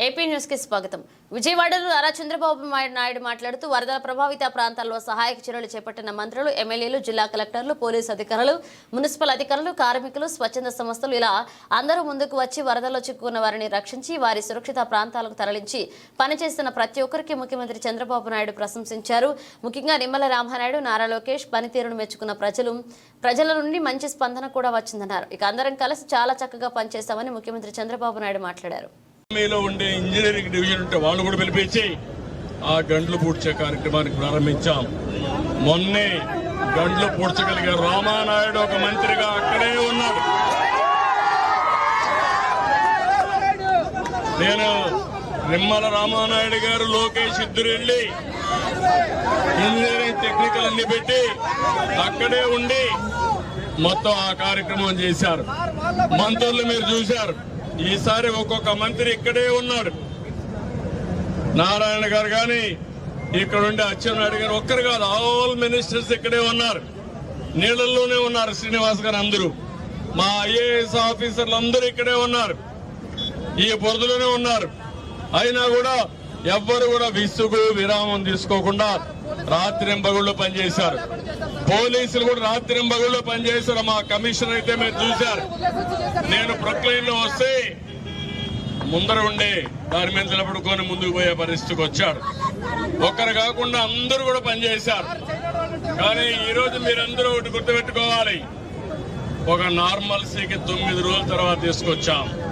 AP news కి స్వాగతం. విజయవాడలో నారా చంద్రబాబు నాయుడు మాట్లాడుతూ వరదల ప్రభావిత ప్రాంతాల్లో సహాయక చర్యలు చేపట్టిన మంత్రులు, ఎమ్మెల్యేలు, జిల్లా కలెక్టర్లు, పోలీసు అధికారులు, మున్సిపల్ అధికారులు, కార్మికులు, స్వచ్ఛంద సంస్థలు ఇలా అందరూ ముందుకు వచ్చి వరదల్లో చిక్కుకున్న వారిని రక్షించి వారి సురక్షిత ప్రాంతాలకు తరలించి పనిచేస్తున్న ప్రతి ఒక్కరికి ముఖ్యమంత్రి చంద్రబాబు నాయుడు ప్రశంసించారు. ముఖ్యంగా నిమ్మల రామానాయుడు, నారా లోకేష్ పనితీరును మెచ్చుకున్న ప్రజల నుండి మంచి స్పందన కూడా వచ్చిందన్నారు. ఇక అందరం కలిసి చాలా చక్కగా పనిచేస్తామని ముఖ్యమంత్రి చంద్రబాబు నాయుడు మాట్లాడారు. మీలో ఉండే ఇంజనీరింగ్ డివిజన్ ఉంటే వాళ్ళు కూడా పిలిపించి ఆ గండ్లు పూడ్చే కార్యక్రమానికి ప్రారంభించాం. మొన్నే గండ్లు పూడ్చగలిగే రామానాయుడు ఒక మంత్రిగా అక్కడే ఉన్నాడు. నేను నిమ్మల రామానాయుడు గారు, లోకేష్ ఇద్దరు వెళ్ళి ఇంజనీరింగ్ టెక్నికల్ అన్ని పెట్టి అక్కడే ఉండి మొత్తం ఆ కార్యక్రమం చేశారు. మంత్రులు మీరు చూశారు. ఈసారి ఒక్కొక్క మంత్రి ఇక్కడే ఉన్నాడు. నారాయణ గారు కానీ ఇక్కడ ఉండే అచ్చెన్నాయుడు గారు ఒక్కరు కాదు, ఆల్ మినిస్టర్స్ ఇక్కడే ఉన్నారు. నీళ్లలోనే ఉన్నారు శ్రీనివాస్ గారు, అందరూ మా ఐఏఎస్ ఆఫీసర్లు అందరూ ఇక్కడే ఉన్నారు, ఈ బురదలోనే ఉన్నారు. అయినా కూడా ఎవ్వరు కూడా విసుగు విరామం తీసుకోకుండా రాత్రింబగుళ్ళు పనిచేశారు. పోలీసులు కూడా రాత్రింబగుళ్ళు పనిచేశారు. మా కమిషనర్ అయితే మీరు చూశారు. నేను ప్రొక్లైన్ లో వస్తే ముందర ఉండే దాని మీద నిలబడుకొని ముందుకు పోయే పరిస్థితికి వచ్చాడు. ఒక్కరు కాకుండా అందరూ కూడా పనిచేశారు. కానీ ఈరోజు మీరందరూ ఒకటి గుర్తుపెట్టుకోవాలి, ఒక నార్మల్సీకి 9 రోజుల తర్వాత తీసుకొచ్చాం.